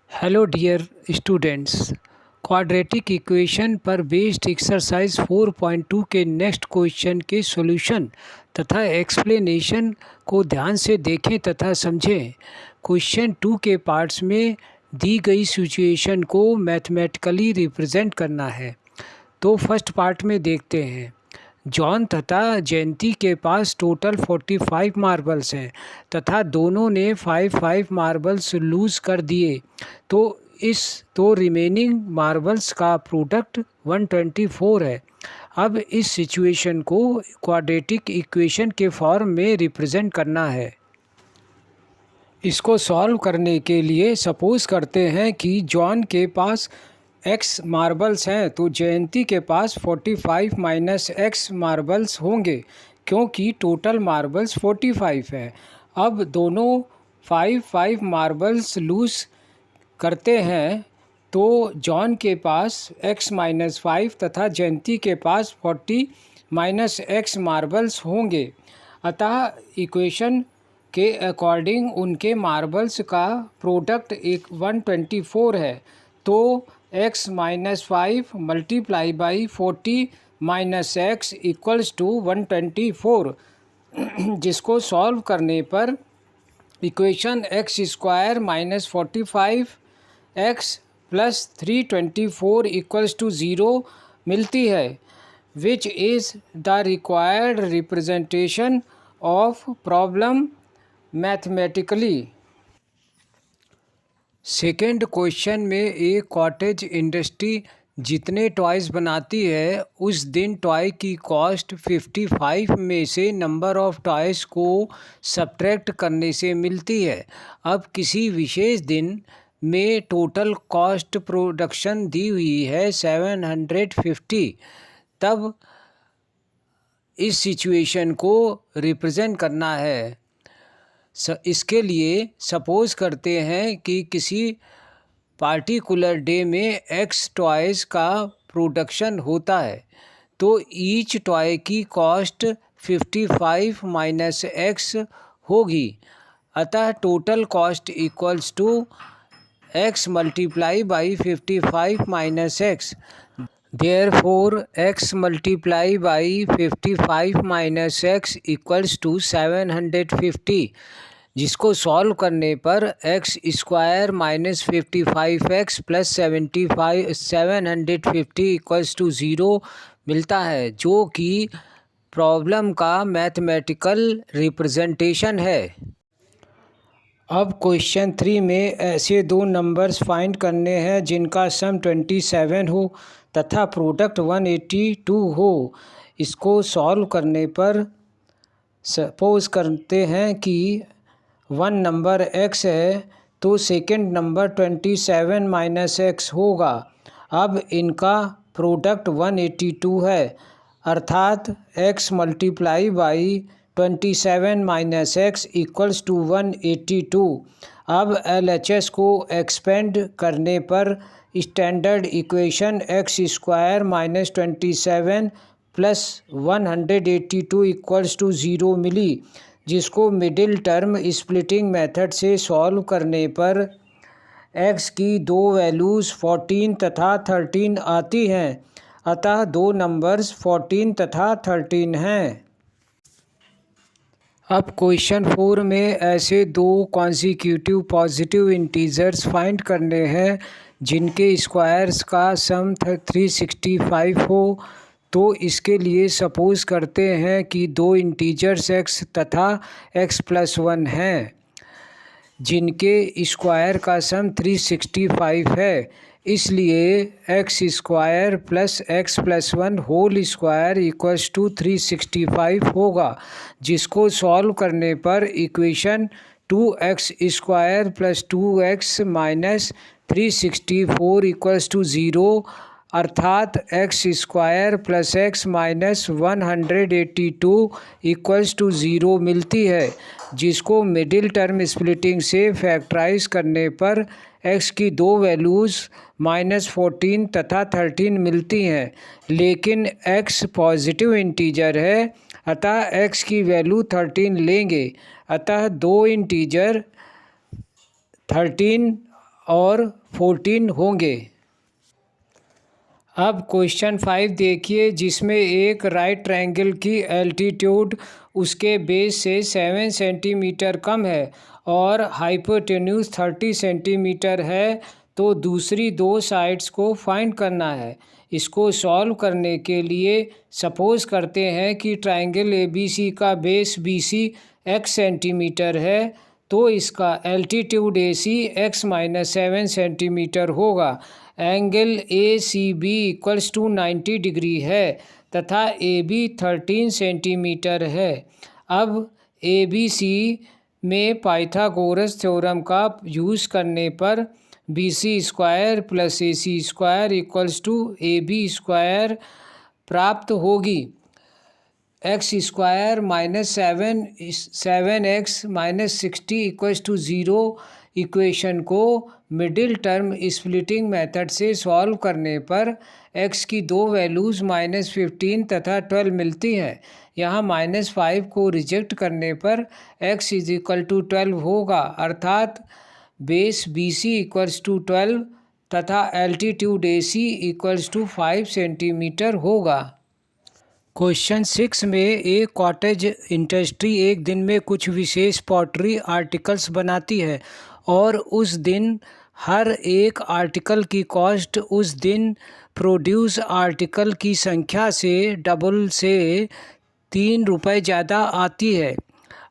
Hello dear students, quadratic equation पर based exercise 4.2 के next question के सॉल्यूशन तथा एक्सप्लेनेशन को ध्यान से देखें तथा समझें। क्वेश्चन 2 के पार्ट्स में दी गई सिचुएशन को मैथमेटिकली रिप्रेजेंट करना है। तो फर्स्ट पार्ट में देखते हैं। जॉन तथा जयंती के पास टोटल 45 मार्बल्स हैं तथा दोनों ने 5 मार्बल्स लूज़ कर दिए, तो रिमेनिंग मार्बल्स का प्रोडक्ट 124 है। अब इस सिचुएशन को क्वाड्रेटिक इक्वेशन के फॉर्म में रिप्रेजेंट करना है। इसको सॉल्व करने के लिए सपोज़ करते हैं कि जॉन के पास x मार्बल्स हैं, तो जयंती के पास 45 माइनस x मार्बल्स होंगे, क्योंकि टोटल मार्बल्स 45 है। अब दोनों 5 मार्बल्स लूज़ करते हैं, तो जॉन के पास x माइनस 5 तथा जयंती के पास 40 माइनस x मार्बल्स होंगे। अतः इक्वेशन के अकॉर्डिंग उनके मार्बल्स का प्रोडक्ट 124 है। तो x minus 5 multiply by 40 minus X equals to 124, जिसको सॉल्व करने पर equation X square minus 45 X plus 324 equals to 0 मिलती है, which is the required representation of problem mathematically. Second question में एक कॉटेज इंडस्ट्री जितने टॉयज़ बनाती है, उस दिन टॉय की कॉस्ट 55 में से नंबर ऑफ़ टॉयज़ को सब्ट्रैक्ट करने से मिलती है। अब किसी विशेष दिन में टोटल कॉस्ट प्रोडक्शन दी हुई है 750। तब इस सिचुएशन को रिप्रेजेंट करना है। इसके लिए सपोज़ करते हैं कि किसी पार्टिकुलर डे में x टॉयज़ का प्रोडक्शन होता है, तो ईच टॉय की कॉस्ट 55 माइनस x होगी। अतः total cost equals to x multiply by 55 minus x। Therefore, x multiply by 55 minus x equals to 750, जिसको सॉल्व करने पर x square minus 55x plus 750 equals to 0 मिलता है, जो कि प्रॉब्लम का मैथमेटिकल रिप्रेजेंटेशन है। अब क्वेश्चन 3 में ऐसे दो नंबर्स फाइंड करने हैं जिनका सम 27 हो तथा प्रोडक्ट 182 हो। इसको सॉल्व करने पर सपोज करते हैं कि वन नंबर x है, तो सेकंड नंबर 27 माइनस एक्स होगा। अब इनका प्रोडक्ट 182 है, अर्थात x multiply by 27 minus X equals to 182। अब LHS को एक्सपेंड करने पर standard equation X square minus 27 plus 182 equals to 0 मिली, जिसको मिडिल टर्म स्प्लिटिंग मेथड से सॉल्व करने पर x की दो वैल्यूज़ 14 तथा 13 आती हैं। अतः दो नंबर्स 14 तथा 13 हैं। अब क्वेश्चन 4 में ऐसे दो कॉन्जिक्यूटिव पॉजिटिव इंटीजर्स फाइंड करने हैं जिनके स्क्वायर्स का सम 365 हो। तो इसके लिए सपोज़ करते हैं कि दो इंटीजर्स x तथा x प्लस 1 हैं, जिनके स्क्वायर का सम 365 है। इसलिए x square plus x plus 1 whole square equals to 365 होगा, जिसको सॉल्व करने पर equation 2x square plus 2x minus 364 equals to 0, अर्थात x square plus x minus 182 equals to 0 मिलती है, जिसको मिडिल टर्म स्प्लिटिंग से फैक्टराइज करने पर x की दो वैल्यूज़ -14 तथा 13 मिलती हैं। लेकिन x पॉजिटिव इंटीजर है, अतः x की वैल्यू 13 लेंगे। अतः दो इंटीजर 13 और 14 होंगे। अब क्वेश्चन 5 देखिए, जिसमें एक राइट ट्रायंगल की एल्टीट्यूड उसके बेस से 7 सेंटीमीटर कम है और हाइपोटेन्यूज 30 सेंटीमीटर है, तो दूसरी दो साइड्स को फाइंड करना है। इसको सॉल्व करने के लिए सपोज करते हैं कि ट्रायंगल ABC का बेस BC x सेंटीमीटर है, तो इसका एल्टीट्यूड AC x - 7 सेंटीमीटर होगा। Angle ACB equals to 90 degree है तथा AB 13 सेंटीमीटर है। अब ABC में पाइथागोरस थ्योरम का यूज़ करने पर BC square plus AC square equals to AB square प्राप्त होगी। x square -7x - 60 equals to 0 equation को मिडिल टर्म स्प्लिटिंग मेथड से सॉल्व करने पर x की दो वैल्यूज़ -15 तथा 12 मिलती हैं। यहाँ -5 को रिजेक्ट करने पर x = 12 होगा, अर्थात बेस BC इक्वल्स टू 12 तथा altitude AC equals to 5 centimetre होगा। क्वेश्चन 6 में एक कॉटेज इंडस्ट्री एक दिन में कुछ विशेष पॉटरी आर्टिकल्स बनाती है और उस दिन हर एक आर्टिकल की कॉस्ट उस दिन प्रोड्यूस आर्टिकल की संख्या से डबल से 3 रुपये ज़्यादा आती है।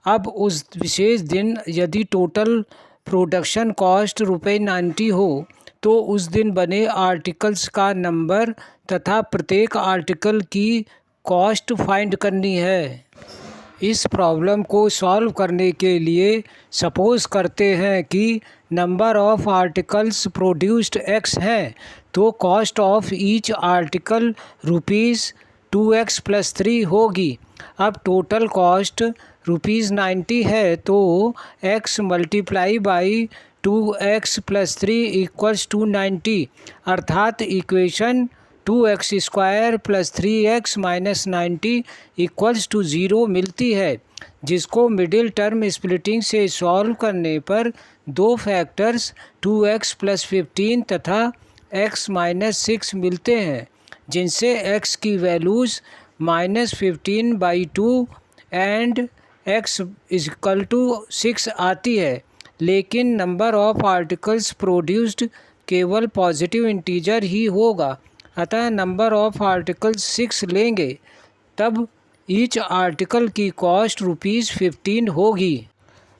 अब उस विशेष दिन यदि टोटल प्रोडक्शन कॉस्ट ₹90 हो तो उस दिन बने आर्टिकल्स का नंबर तथा प्रत्येक आर्टिकल की कॉस्ट फाइंड करनी है। इस प्रॉब्लम को सॉल्व करने के लिए सपोज करते हैं कि number of articles produced x है, तो cost of each article ₹2x + 3 होगी। अब टोटल कॉस्ट ₹90 है, तो x × 2x + 3 = 90, अर्थात इक्वेशन 2x² + 3x - 90 = 0 मिलती है, जिसको मिडिल टर्म स्प्लिटिंग से सॉल्व करने पर दो फैक्टर्स 2x + 15 तथा x - 6 मिलते हैं, जिनसे x की वैल्यूज़ -15/2 एंड x = 6 आती है। लेकिन नंबर ऑफ आर्टिकल्स प्रोड्यूस्ड केवल पॉजिटिव इंटीजर ही होगा, अतः नंबर ऑफ आर्टिकल्स 6 लेंगे, तब ईच आर्टिकल की कॉस्ट ₹15 होगी।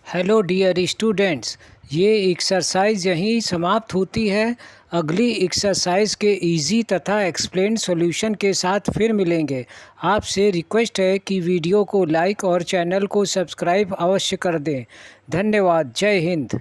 हेलो डियर स्टूडेंट्स, ये एक्सरसाइज यहीं समाप्त होती है। अगली एक्सरसाइज के इजी तथा एक्सप्लेन सॉल्यूशन के साथ फिर मिलेंगे। आपसे रिक्वेस्ट है कि वीडियो को लाइक और चैनल को सब्सक्राइब अवश्य कर दें। धन्यवाद। जय हिंद।